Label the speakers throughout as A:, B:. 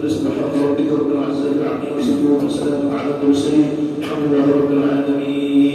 A: سبحان ربك رب العزة عما يصفون وسلام على المرسلين الحمد لله رب العالمين.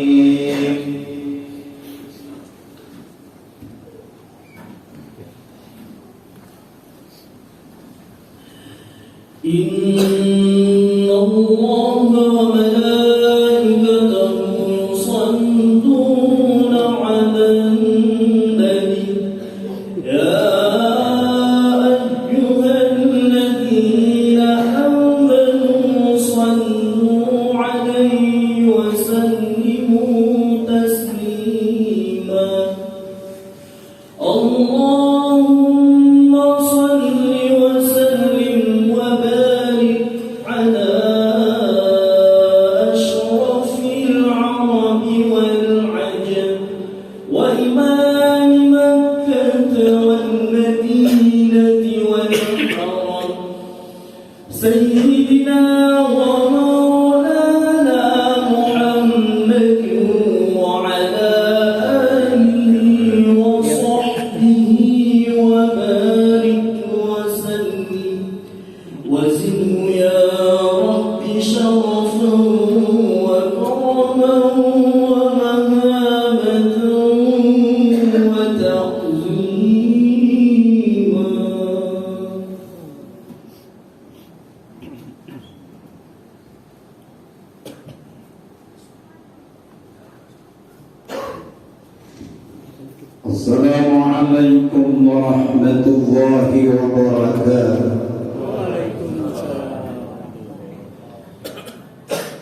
A: Assalamualaikum warahmatullahi wabarakatuh.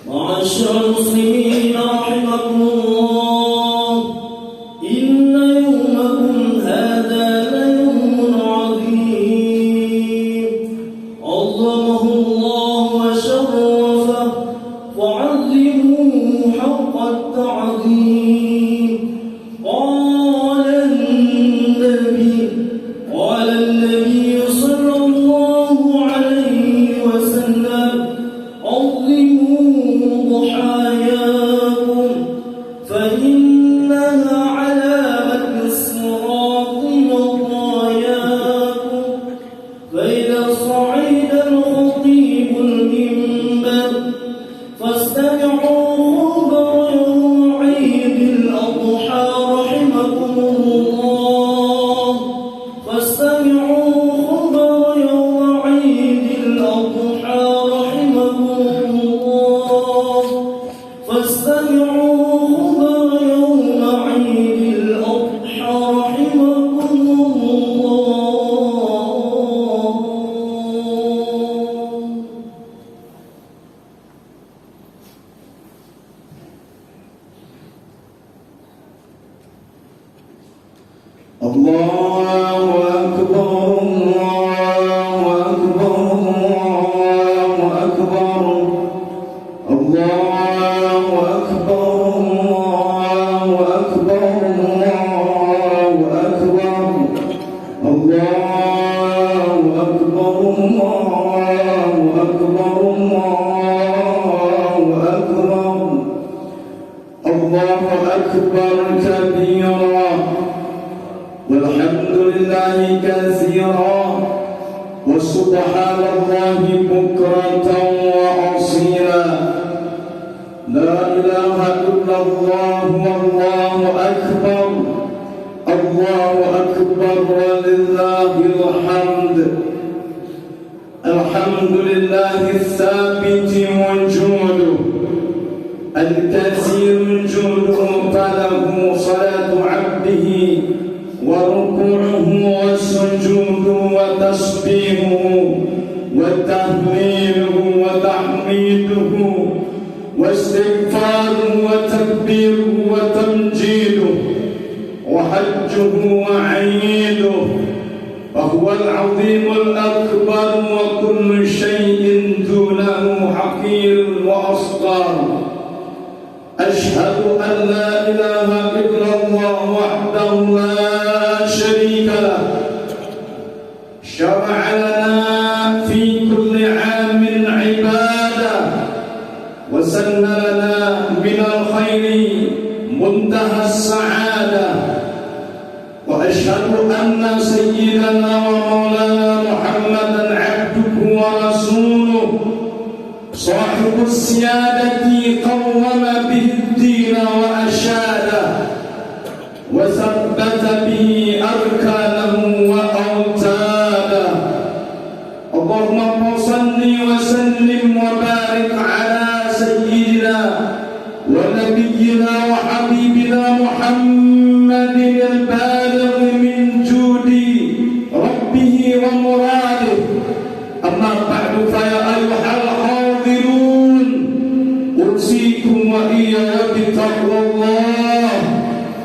A: Ma'asyiral muslimin rahimakumullah, inna yawmakum hadha la yawmun 'azim, 'azzamahu Allah wa sharrafa wa 'azzimuhu haqqa at-ta'zim.
B: نبينا وحبيبنا محمد البالغ من جود ربه ومراده. أما بعد فيا أيها الحاضرون أوصيكم وإياي بتقوى الله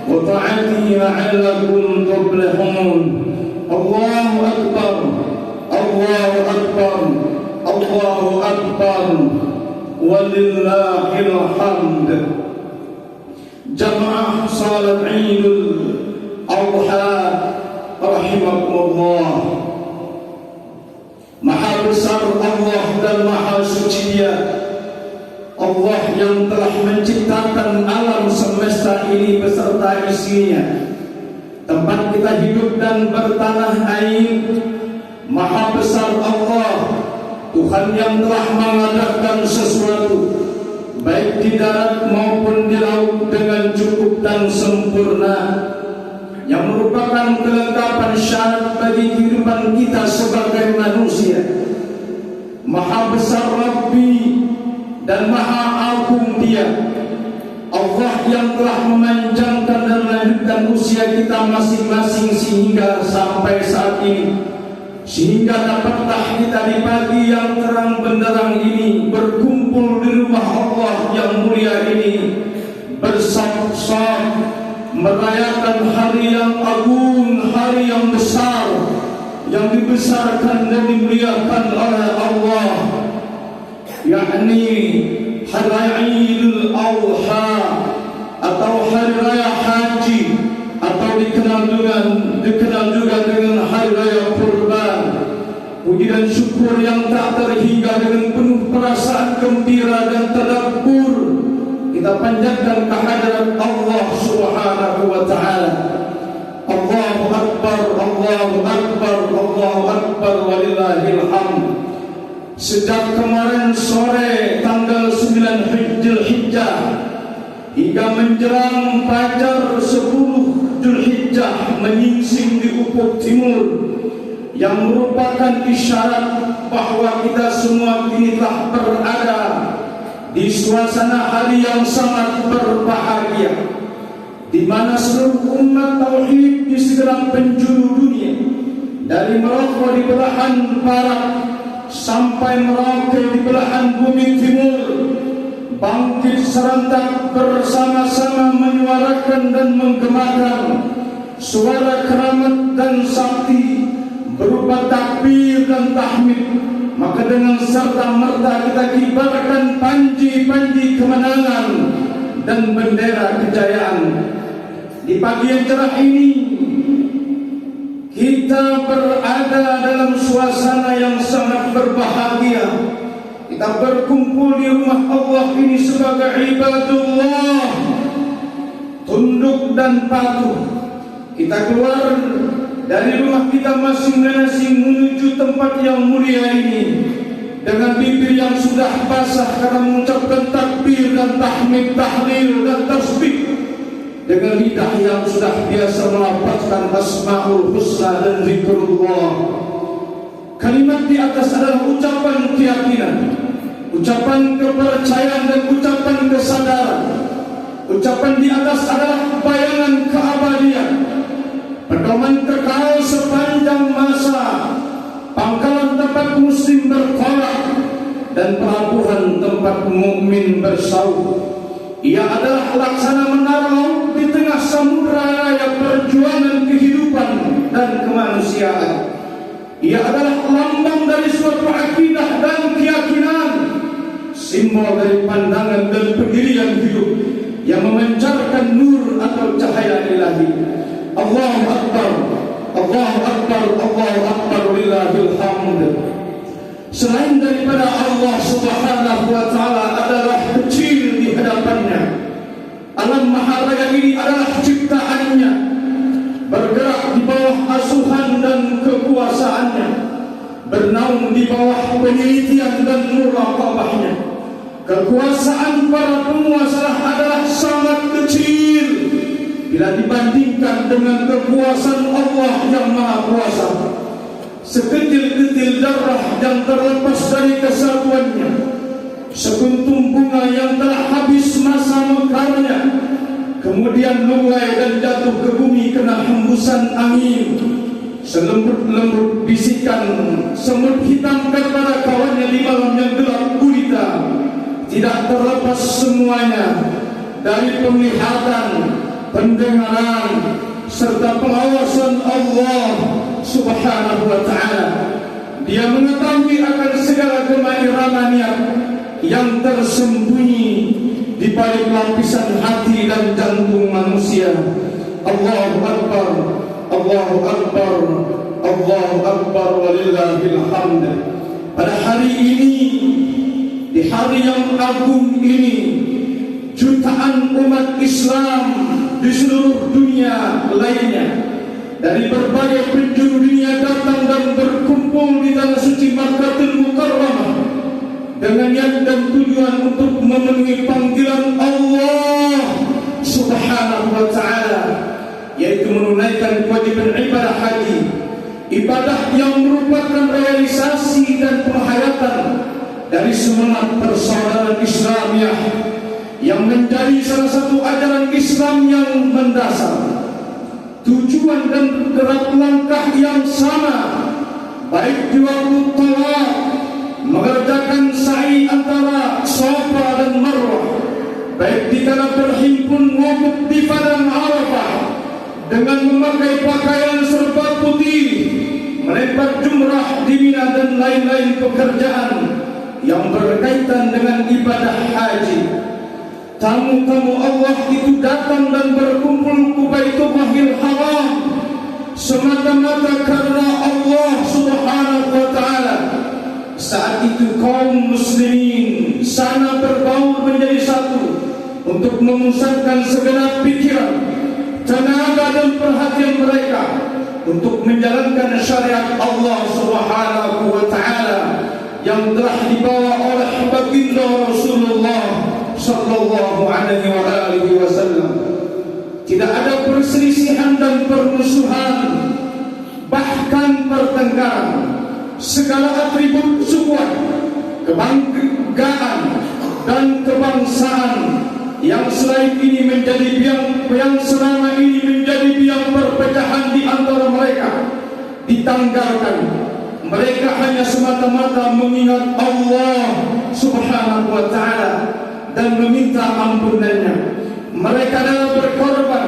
B: وطاعته لعلكم تفلحون. الله أكبر الله أكبر الله أكبر ولله الحمد. Jamaah salat Idul Adha rahimakumullah. Maha besar Allah dan maha suci Dia, Allah yang telah menciptakan alam semesta ini beserta isinya, tempat kita hidup dan bertanah air. Maha besar Allah, Tuhan yang telah mengadakan sesuatu baik di darat maupun di laut dengan cukup dan sempurna, yang merupakan kelengkapan syarat bagi kehidupan kita sebagai manusia. Maha besar Rabbi dan maha agung Dia, Allah yang telah memanjangkan dan melanjutkan usia kita masing-masing sehingga sampai saat ini, sehingga dapatlah kita di pagi yang terang benderang ini berkumpul di rumah Allah yang mulia ini, bersama-sama merayakan hari yang agung, hari yang besar, yang dibesarkan dan dimuliakan oleh Allah, yakni hari Idul Adha atau hari raya haji, atau dikenal juga dengan hari raya kurban. Puji dan syukur yang tak terhingga dengan penuh perasaan gembira dan tadabbur kita panjatkan kehadirat Allah Subhanahu wa taala. Allahu akbar Allahu akbar Allahu akbar walillahil hamd. Sejak kemarin sore tanggal 9 Zulhijjah hingga menjelang fajar 10 Zulhijjah menyingsing di ufuk timur, yang merupakan isyarat bahwa kita semua kini telah berada di suasana hari yang sangat berbahagia, di mana seluruh umat tauhid di segala penjuru dunia, dari Merauke di belahan barat sampai Merauke di belahan bumi timur, bangkit serentak bersama-sama menyuarakan dan menggemakan suara keramat dan sakti berupa takbir dan tahmid. Maka dengan serta-merta kita kibarkan panji-panji kemenangan dan bendera kejayaan. Di pagi yang cerah ini kita berada dalam suasana yang sangat berbahagia. Kita berkumpul di rumah Allah ini sebagai ibadullah, tunduk dan patuh. Kita keluar dari rumah kita masing-masing menuju tempat yang mulia ini dengan bibir yang sudah basah karena mengucapkan takbir dan tahmid, tahlil dan tasbih, dengan lidah yang sudah biasa melafazkan asmaul husna dan zikrullah. Kalimat di atas adalah ucapan keyakinan, ucapan kepercayaan dan ucapan kesadaran. Ucapan di atas adalah bayangan keabadian, pedoman kekal sepanjang masa, pangkalan tempat muslim bertolak dan pelabuhan tempat mukmin bersauh. Ia adalah laksana menara laut di tengah samudra raya perjuangan kehidupan dan kemanusiaan. Ia adalah lambang dari suatu akidah dan keyakinan, simbol dari pandangan dan pendirian hidup yang memancarkan nur atau cahaya ilahi. Allahu akbar Allahu akbar Allahu akbar lillahil hamd. Selain daripada Allah Subhanahu wa taala adalah kecil di hadapannya, alam maha raya ini adalah ciptaannya, bergerak di bawah asuhan dan kekuasaannya, bernaung di bawah penelitian dan muraqabahnya. Kekuasaan para penguasa adalah sangat kecil bila dibandingkan dengan kekuasaan Allah yang maha kuasa. Sekecil-kecil darah yang terlepas dari kesatuannya, sekuntum bunga yang telah habis masa mekarnya kemudian lunglai dan jatuh ke bumi kena hembusan angin. Selembut-lembut bisikan semut hitam kepada kawannya di malam yang gelap gulita. Tidak terlepas semuanya dari penglihatan, pendengaran serta pengawasan Allah Subhanahu wa ta'ala. Dia mengetahui akan segala kemahiran niat yang tersembunyi di balik lapisan hati dan jantung manusia. Allahu Akbar, Allahu Akbar, Allahu Akbar, walillahil hamd. Pada hari ini, di hari yang agung ini, jutaan umat Islam di seluruh dunia lainnya dari berbagai penjuru dunia datang dan berkumpul di tanah suci Makkatul Mukarramah dengan niat dan tujuan untuk memenuhi panggilan Allah Subhanahu wa ta'ala, yaitu menunaikan kewajiban ibadah haji, ibadah yang merupakan realisasi dan penghayatan dari semangat persaudaraan Islamiyah yang menjadi salah satu ajaran Islam yang mendasar. Tujuan dan gerak langkah yang sama, baik di waktu tawaf, mengerjakan sa'i antara Safa dan Marwah, baik di kala berhimpun wukuf di padang Arafah dengan memakai pakaian serba putih, melempar jumrah di Mina dan lain-lain pekerjaan yang berkaitan dengan ibadah haji. Tamu-tamu Allah itu datang dan berkumpul ke Baitullahil Haram semata-mata karena Allah Subhanahu wa ta'ala. Saat itu kaum muslimin sana berbaur menjadi satu untuk memusatkan segenap pikiran, tenaga dan perhatian mereka untuk menjalankan syariat Allah Subhanahu wa ta'ala yang telah dibawa oleh baginda Rasulullah sallallahu alaihi wa alihi wasallam. Tidak ada perselisihan dan permusuhan, bahkan pertengkaran. Segala atribut sukuan, kebanggaan dan kebangsaan yang selama ini menjadi biang perpecahan di antara mereka ditanggalkan. Mereka hanya semata-mata mengingat Allah Subhanahu wa ta'ala dan meminta ampunannya. Mereka adalah berkorban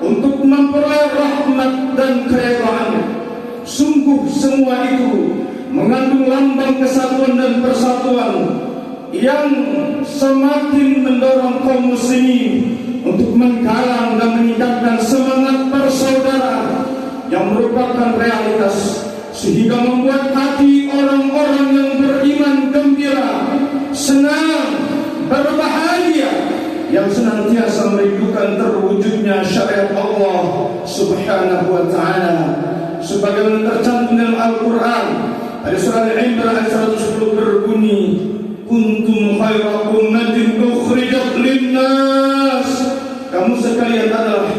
B: untuk memperoleh rahmat dan keridhaannya. Sungguh semua itu mengandung lambang kesatuan dan persatuan yang semakin mendorong kaum muslimin untuk menggalang dan meningkatkan semangat persaudaraan yang merupakan realitas, sehingga membuat hati orang-orang yang beriman gembira, senang, berbahagia, yang senantiasa merindukan terwujudnya syariat Allah Subhanahu wa ta'ala, sebagaimana tercantum dalam Al-Quran. Pada surah Al-Imran ayat 110 berbunyi, kuntum khaira ummatin ukhrijat linnas, kamu sekalian adalah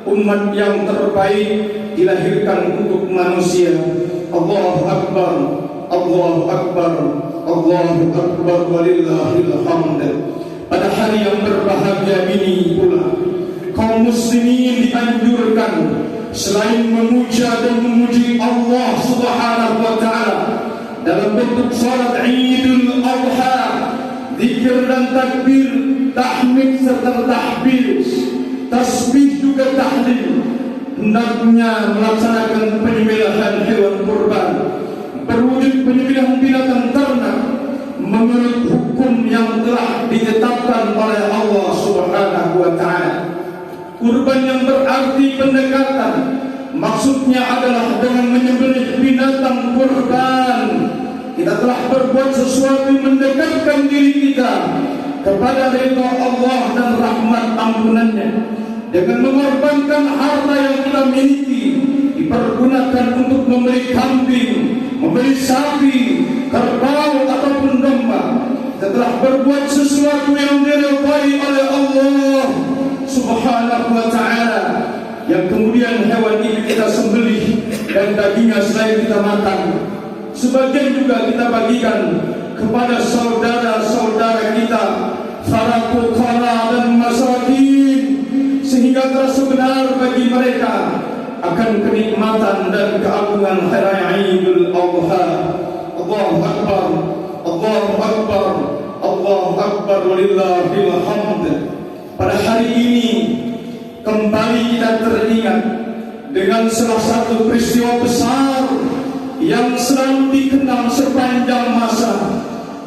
B: umat yang terbaik dilahirkan untuk manusia. Allahu Akbar, Allahu Akbar, Allahu Akbar, walillahil hamd. Pada hari yang berbahagia ini pula, kaum muslimin dianjurkan selain memuja dan memuji Allah Subhanahu wa ta'ala dalam bentuk salat Idul Adha, zikir dan takbir, tahmid serta tahbir, tasbih juga tahlil, hendaknya melaksanakan penyembelihan hewan kurban berwujud penyembelihan binatang ternak menurut hukum yang telah ditetapkan oleh Allah Subhanahu wa ta'ala. Kurban yang berarti pendekatan, maksudnya adalah dengan menyembelih binatang kurban kita telah berbuat sesuatu mendekatkan diri kita kepada ridha Allah dan rahmat ampunannya. Dengan mengorbankan harta yang kita miliki, dipergunakan untuk membeli kambing, membeli sapi, kerbau ataupun domba, setelah berbuat sesuatu yang diridhai oleh Allah Subhanahu wa ta'ala, yang kemudian hewan ini kita sembelih dan dagingnya selain kita makan, sebagian juga kita bagikan kepada saudara-saudara kita, para fuqara dan masakin, sehingga yang terasa benar bagi mereka akan kenikmatan dan keagungan hari raya Idul Adha. Allahu Akbar, Allahu Akbar, Allahu Akbar, walillahil hamd. Pada hari ini kembali kita teringat dengan salah satu peristiwa besar yang selalu dikenang sepanjang masa,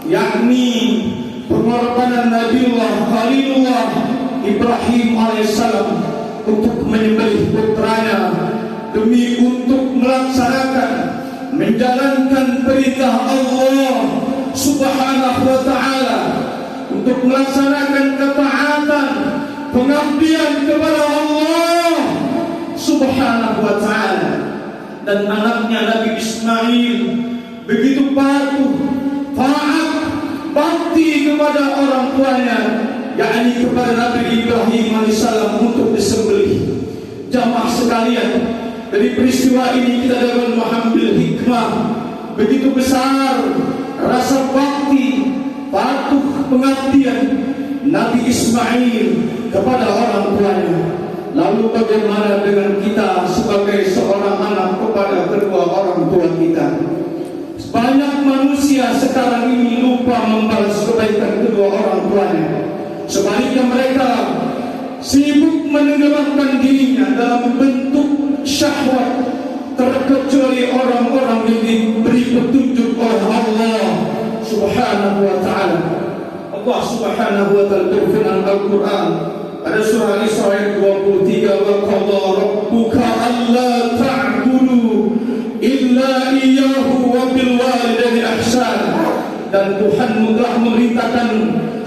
B: yakni pengorbanan Nabiullah Khalilullah Ibrahim alaihissalam untuk menyembelih putranya demi untuk melaksanakan, menjalankan perintah Allah Subhanahu wa ta'ala, untuk melaksanakan ketaatan, pengabdian kepada Allah Subhanahu wa ta'ala. Dan anaknya Nabi Ismail begitu patuh, taat, bakti kepada orang tuanya, yakni kepada Nabi Ibrahim alaihissalam untuk disembelih. Jamaah sekalian, dari peristiwa ini kita dapat mengambil hikmah begitu besar, rasa bakti, patuh, pengabdian Nabi Ismail kepada orang tuanya. Lalu bagaimana dengan kita sebagai seorang anak kepada kedua orang tua kita? Banyak manusia sekarang ini lupa membalas kebaikan kedua orang tuanya. Sebaliknya mereka sibuk menenggelamkan dirinya dalam bentuk syahwat, terkecuali orang-orang yang diberi petunjuk oleh Allah Subhanahu wa ta'ala. Allah Subhanahu wa ta'ala berfirman Al-Quran pada surah Al-Isra ayat 23, wa qadha rabbuka alla ta'budu illa iyyahu wa bil walidayni ihsana. Dan Tuhanmu telah memerintahkan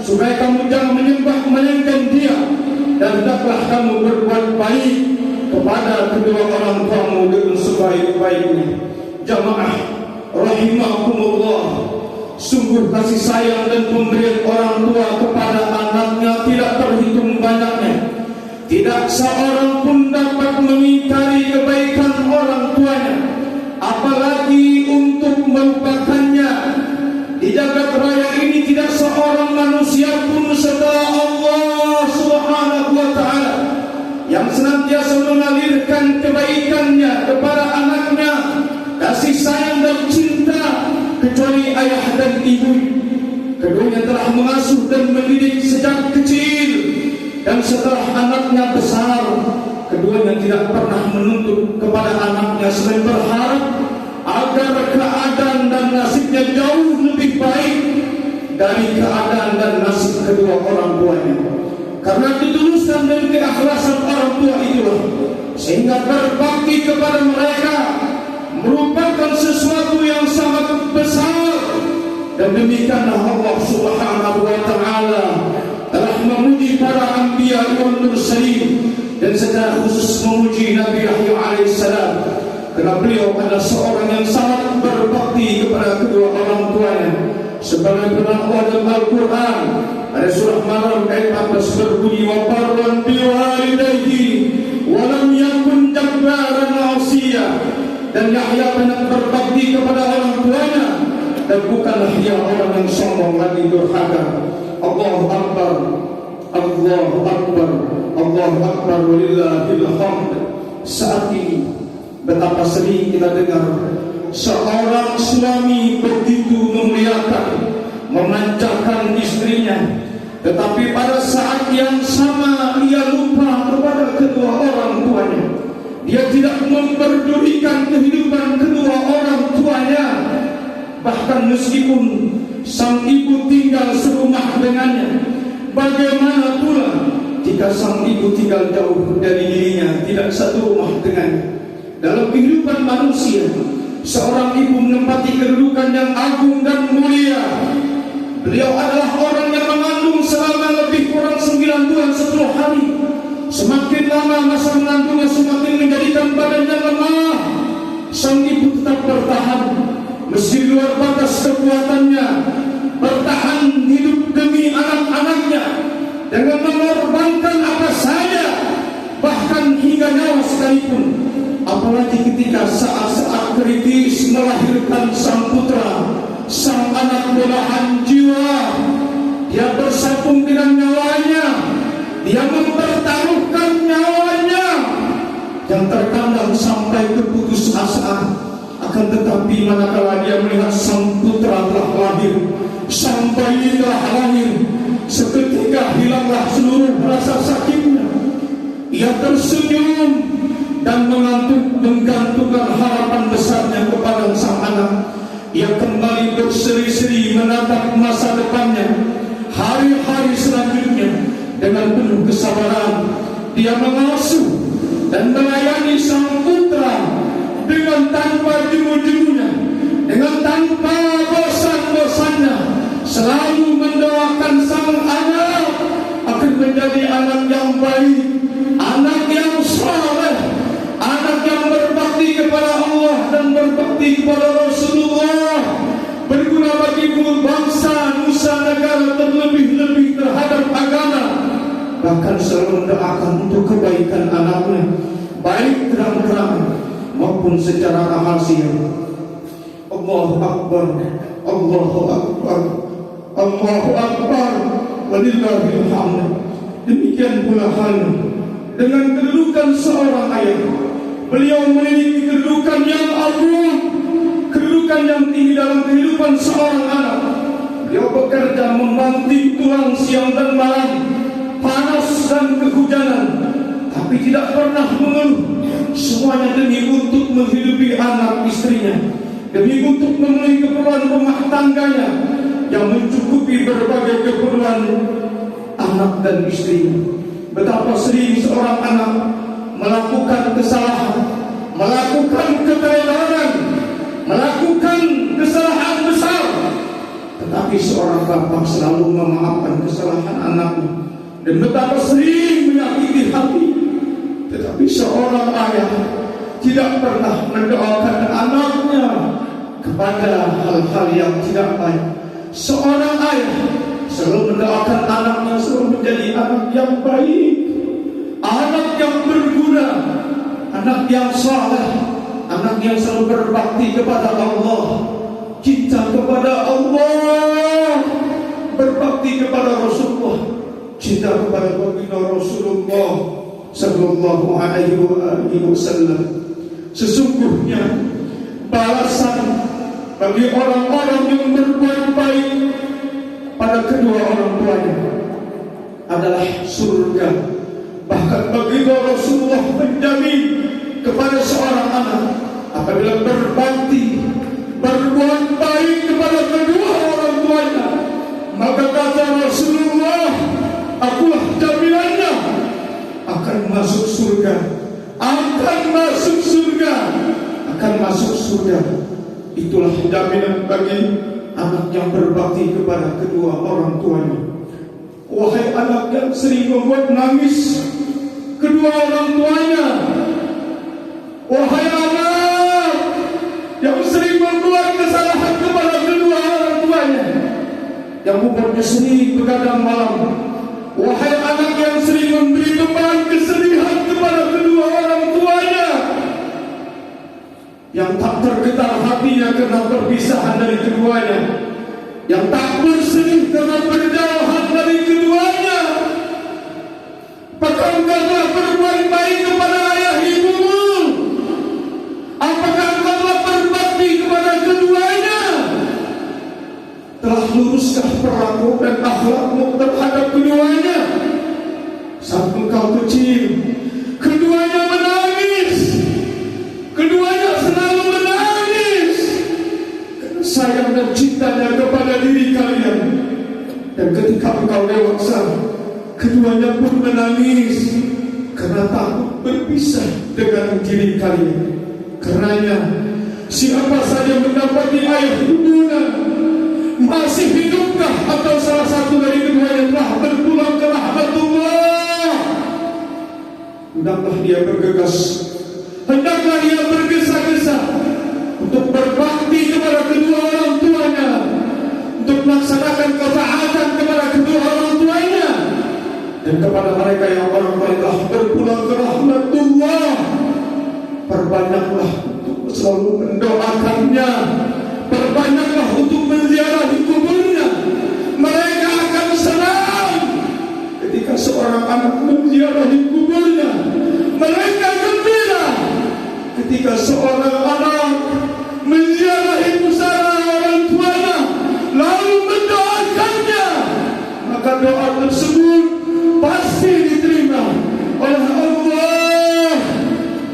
B: supaya kamu jangan menyembah melainkan Dia, dan hendaklah kamu berbuat baik kepada kedua orang tuamu dengan sebaik-baiknya. Jamaah rahimakumullah, sungguh kasih sayang dan pemberian orang tua kepada anaknya tidak terhitung banyaknya. Tidak seorang pun dapat mengingkari kebaikan orang tuanya, apalagi untuk melupakannya. Di jagat raya ini tidak seorang manusia pun setelah Allah Subhanahu wa ta'ala yang senantiasa mengalirkan kebaikannya kepada anaknya, kasih sayang dan cinta, kecuali ayah dan ibu. Keduanya telah mengasuh dan mendidik sejak kecil, dan setelah anaknya besar, keduanya tidak pernah menuntut kepada anaknya selain berharap agar keadaan dan nasibnya jauh lebih baik dari keadaan dan nasib kedua orang tuanya. Karena ketulusan dan keikhlasan orang tua itulah sehingga berbakti kepada mereka merupakan sesuatu yang sangat besar. Dan demikianlah Allah Subhanahu wa ta'ala telah memuji para anbiya wal mursalin, dan secara khusus memuji Nabi Yahya alaihissalam, karena beliau adalah seorang yang sangat berbakti kepada kedua orang tuanya. Sebagaimana Allah dalam Al-Quran pada surah Maryam ayat 14 berbunyi, wa barran bi walidayhi wa lam yakun jabbaran 'asiya. Dan Yahya banyak berbakti kepada orang tuanya, dan bukanlah dia orang yang sombong lagi durhaka. Allahu Akbar, Allahu Akbar, Allahu Akbar, walillahil hamd. Saat ini betapa sering kita dengar seorang suami begitu memuliakan, memanjakan istrinya, tetapi pada saat yang sama ia lupa kepada kedua orang tuanya. Dia tidak memperdulikan kehidupan kedua orang tuanya. Bahkan meskipun sang ibu tinggal serumah dengannya, bagaimana pula jika sang ibu tinggal jauh dari dirinya, tidak satu rumah dengannya? Dalam kehidupan manusia, seorang ibu menempati kedudukan yang agung dan mulia. Beliau adalah orang yang mengandung selama lebih kurang 9 bulan 10 hari. Semakin lama masa mengandungnya, semakin menjadikan badannya lemah. Sang ibu tetap bertahan, meski luar batas kekuatannya, bertahan hidup demi anak-anaknya dengan mengorbankan apa saja, bahkan hingga nyawa sekalipun. Apalagi ketika saat-saat kritis melahirkan sang putra, sang anak belahan jiwa, dia bersambung dengan nyawanya, dia mempertaruhkan nyawa berputus asa. Akan tetapi manakala dia melihat sang putra telah lahir, sang bayi telah lahir, seketika hilanglah seluruh rasa sakitnya. Ia tersenyum dan menggantungkan harapan besarnya kepada sang anak. Ia kembali berseri-seri menatap masa depannya, hari-hari selanjutnya dengan penuh kesabaran. Dia mengasuh dan melayani sang putra dengan tanpa jemu-jemunya, dengan tanpa bosan-bosannya, selalu mendoakan sang anak akan menjadi anak yang baik, anak yang saleh, anak yang berbakti kepada Allah dan berbakti kepada Rasulullah, berguna bagi bangsa, nusa, negara, terlebih-lebih terhadap agama. Bahkan selalu mendoakan untuk kebaikan anaknya, baik terang-terangan maupun secara rahasia. Allahu Akbar, Allahu Akbar, Allahu Akbar, walillahil hamd. Demikian pula halnya dengan kedudukan seorang ayah. Beliau memiliki kedudukan yang agung, kedudukan yang tinggi dalam kehidupan seorang anak. Beliau bekerja membanting tulang siang dan malam, panas dan kehujanan, tapi tidak pernah mengeluh. Semuanya demi untuk menghidupi anak istrinya, demi untuk memenuhi keperluan rumah tangganya yang mencukupi berbagai keperluan anak dan istrinya. Betapa sering seorang anak melakukan kesalahan, melakukan keteledoran, melakukan kesalahan besar, tetapi seorang bapak selalu memaafkan kesalahan anaknya. Dan betapa sering menyakiti hati, tetapi seorang ayah tidak pernah mendoakan anaknya kepada hal-hal yang tidak baik. Seorang ayah selalu mendoakan anaknya selalu menjadi anak yang baik, anak yang berguna, anak yang saleh, anak yang selalu berbakti kepada Allah, cinta kepada Allah, berbakti kepada Rasulullah, cinta kepada baginda Rasulullah sallallahu alaihi wasallam. Sesungguhnya balasan bagi orang-orang yang berbuat baik pada kedua orang tuanya adalah surga. Bahkan baginda Rasulullah menjamin kepada seorang anak apabila berbakti, berbuat baik kepada kedua orang tuanya, maka kata Rasulullah, akulah jaminannya akan masuk surga, akan masuk surga, akan masuk surga. Itulah jaminan bagi anak yang berbakti kepada kedua orang tuanya. Wahai anak yang sering membuat nangis kedua orang tuanya, wahai anak yang sering membuat kesalahan kepada kedua orang tuanya, yang membuatnya sering begadang malam, wahai anak yang sering memberi beban kesedihan kepada kedua orang tuanya, yang tak tergetar hatinya karena perpisahan dari keduanya, yang tak bersedih karena berjauhan dari keduanya. Apakah engkau telah berbuat baik kepada ayah ibumu? Apakah engkau telah berbakti kepada keduanya? Telah luruskah perilaku dan akhlakmu terhadap keduanya? Saat engkau kecil, keduanya menangis, keduanya selalu menangis karena sayang dan cintanya kepada diri kalian. Dan ketika engkau dewasa, keduanya pun menangis karena takut berpisah dengan diri kalian. Karenanya, siapa saja mendapati ayah ibunya masih hidupkah atau salah satu dari keduanya telah berpulang ke rahmatullah, hendaklah dia bergegas, hendaklah dia bergesa-gesa untuk berbakti kepada kedua orang tuanya, untuk melaksanakan ketaatan kepada kedua orang tuanya, dan kepada mereka yang orang telah berpulang ke rahmatullah, perbanyaklah untuk selalu mendoakannya, perbanyaklah untuk menziarahi kuburnya. Mereka akan senang ketika seorang anak menziarahi kuburnya. Mereka gembira ketika seorang anak menziarahi pusara orang tuanya lalu mendoakannya, maka doa tersebut pasti diterima oleh Allah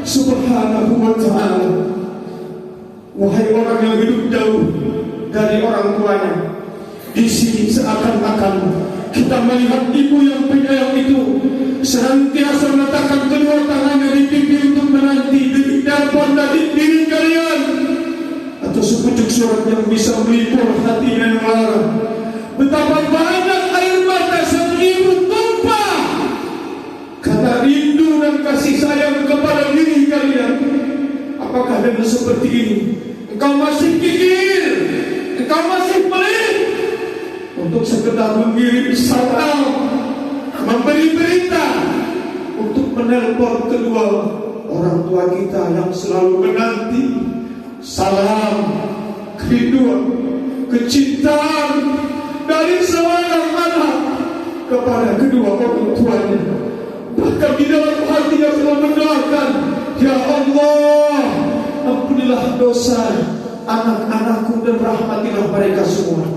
B: Subhanahu wa ta'ala. Wahai orang yang hidup jauh dari orang tuanya, di sini seakan-akan kita melihat ibu yang penyayang itu senantiasa meletakkan kedua tangannya di pipi untuk menanti detik telepon dari diri kalian atau sepucuk surat yang bisa melipur hatinya yang lara. Betapa banyak air mata sang ibu tumpah karena rindu dan kasih sayang kepada diri kalian. Apakah dengan seperti ini engkau masih kikir, engkau masih pelit untuk sekedar mengirim salam, memberi berita, untuk menelpon kedua orang tua kita yang selalu menanti salam, kerinduan, kecintaan dari seorang anak kepada kedua orang tuanya. Bahkan di dalam hatinya selalu mendoakan, ya Allah, ampunilah dosa anak-anakku dan rahmatilah mereka semua.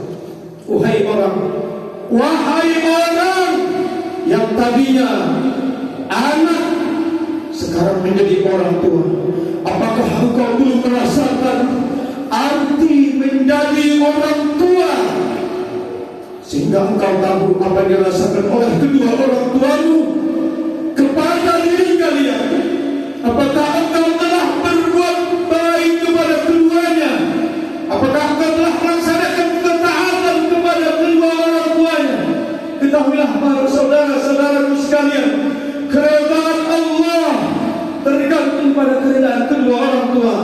B: Wahai orang yang tadinya anak sekarang menjadi orang tua, apakah engkau belum merasakan arti menjadi orang tua sehingga engkau tahu apa yang dirasakan oleh kedua orang tuamu kepada diri kalian? Apakah engkau telah berbuat baik kepada keduanya? Apakah engkau telah melaksanakan ketaatan kepada kedua orang tuanya? Ketahuilah para saudara-saudaraku sekalian, keredaan Allah tergantung pada keredaan kedua orang tua,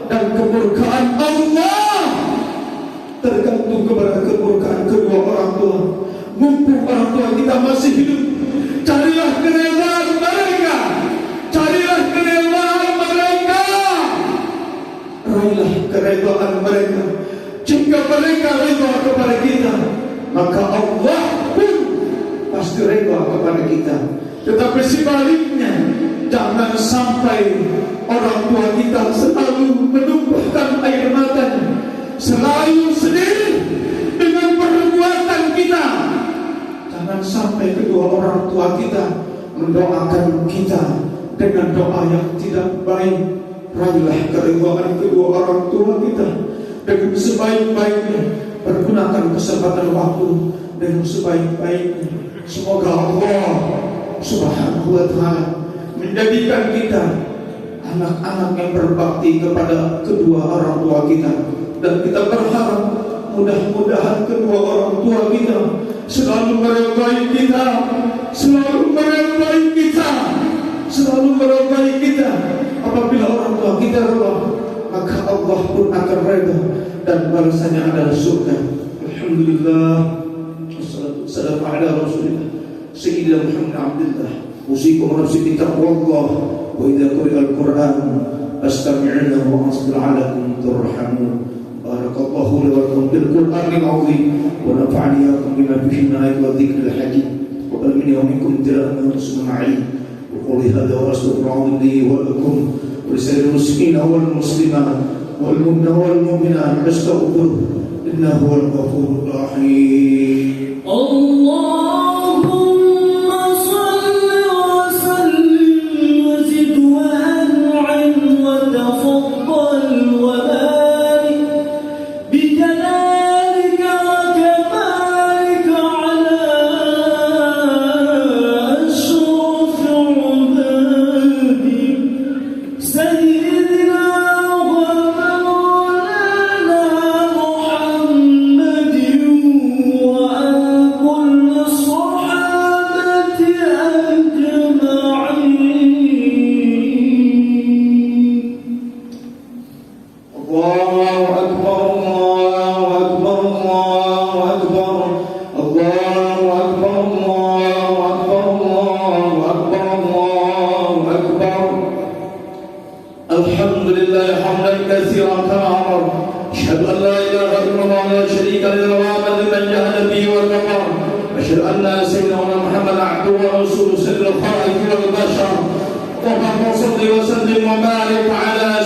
B: dan kemurkaan Allah tergantung kepada kemurkaan kedua orang tua. Mumpung orang tua kita masih hidup, carilah keredaan mereka, carilah keredaan mereka, raihlah keredaan mereka. Jika mereka reda kepada kita, maka Allah pun pasti reda kepada kita. Tetapi sebaliknya, jangan sampai orang tua kita selalu menumpahkan air matanya, selalu sedih dengan perbuatan kita. Jangan sampai kedua orang tua kita mendoakan kita dengan doa yang tidak baik. Raihlah keridhaan kedua orang tua kita dengan sebaik-baiknya. Pergunakan kesempatan waktu dengan sebaik-baiknya. Semoga Allah Subhanahu wa ta'ala menjadikan kita anak-anak yang berbakti kepada kedua orang tua kita. Dan kita berharap mudah-mudahan kedua orang tua kita selalu meredai kita, selalu meredai kita, selalu meredai kita. Apabila orang tua kita rela, maka Allah pun akan reda dan balasannya adalah surga. Alhamdulillah, wassalatu wassalamu ala rasulillah sayyidina Muhammad abdillah. Usikum wa nafsi bi taqwallah, wa idza quri'a al-Qur'an fastami'u lahu wa ansitu 'alakum turhamun. Barakallahu li wa lakum bil Qur'anil 'azim wa nafa'ani yakum bima fihi min ayati wa dhikril hakim wa amini wa minkum tira'an muslimin. Wa quli hadha wa astaghfiru li wa lakum wa lisa'il muslimina wal muslimat wal mu'minina wal mu'minat fastaghfiruhu innahu huwal ghafurur rahim.
A: Allahumma salli wa sallim wa zid wa an'im wa tafaddal wa barik bi jalalika wa kamalika ala ashrafil ibadi sayyidina wa maulana Muhammadin wa ala kulli sahabati ajma'in.
B: Allahu akbar, Allahu akbar, Allahu akbar, Allahu akbar, Allahu akbar, Allahu akbar, Allahu akbar. Alhamdulillah hamdan katsiran kama amar. Asyhadu an la ilaha illallah wa la syarika lahu wa man jahada bihi wa kafar. Asyhadu anna sayyidina Muhammadan abduhu wa rasuluhu sayyidul khalqi wal bashar. Allahumma shalli wa sallim wa barik ala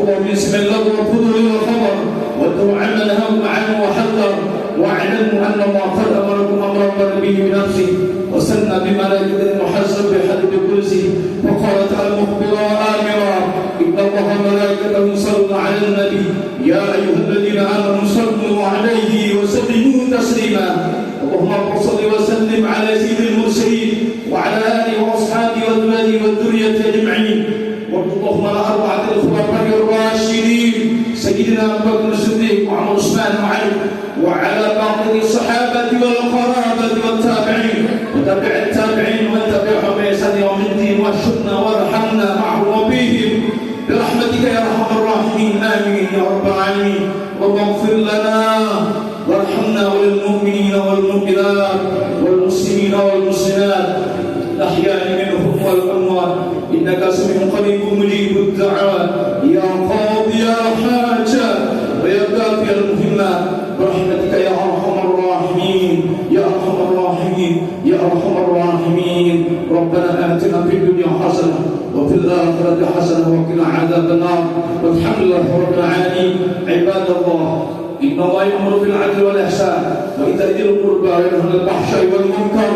B: الله بسم الله وفضل الخبر واتبعوا عما نهاكم عنه وحذر واعلموا ان الله قد امركم امرا به بنفسه وسن بملائكته المحسب بحدب كرسي وقال تعالى مخبرا امرا ان الله وملائكته يصلون على النبي يا ايها الذين امنوا صلوا عليه وسلموا تسليما اللهم صل وسلم على سيد المرسلين وعلى اله واصحابه وازواجه والذريه اجمعين وارض اللهم عن اربعه الخلفاء الراشدين سيدنا ابو بكر الصديق وعمر عثمان وعلي وعلى باقي الصحابه والقرابه والتابعين وتابع التابعين ومن تبعهم باحسان يوم الدين واحشرنا وارحمنا معهم وبهم برحمتك يا ارحم الراحمين امين يا رب العالمين اللهم اغفر لنا وارحمنا وللمؤمنين والمؤمنات والمسلمين والمسلمات الأحياء منهم والأموات إنك سميع قريب مجيب الدعوات يا قاضي الحاجات ويا كافي المهمات برحمتك يا أرحم الراحمين يا أرحم الراحمين يا أرحم الراحمين ربنا آتنا في الدنيا حسنة وفي الآخرة حسنة وقنا عذاب النار والحمد لله رب العالمين عباد الله إن الله يأمر بالعدل والإحسان وإيتاء ذي القربى وينهى عن الفحشاء والمنكر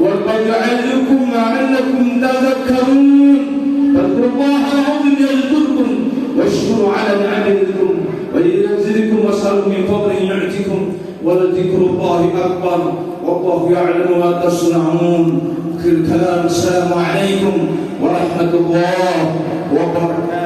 B: والبغي يعظكم لعلكم تذكرون فاذكروا الله العظيم يذكركم واشكروا على نعمه يزدكم ويزدكم واسألوا من فضله يعطكم ولذكر الله أكبر والله يعلم ما تصنعون. آخر الكلام السلام عليكم ورحمة الله وبركاته.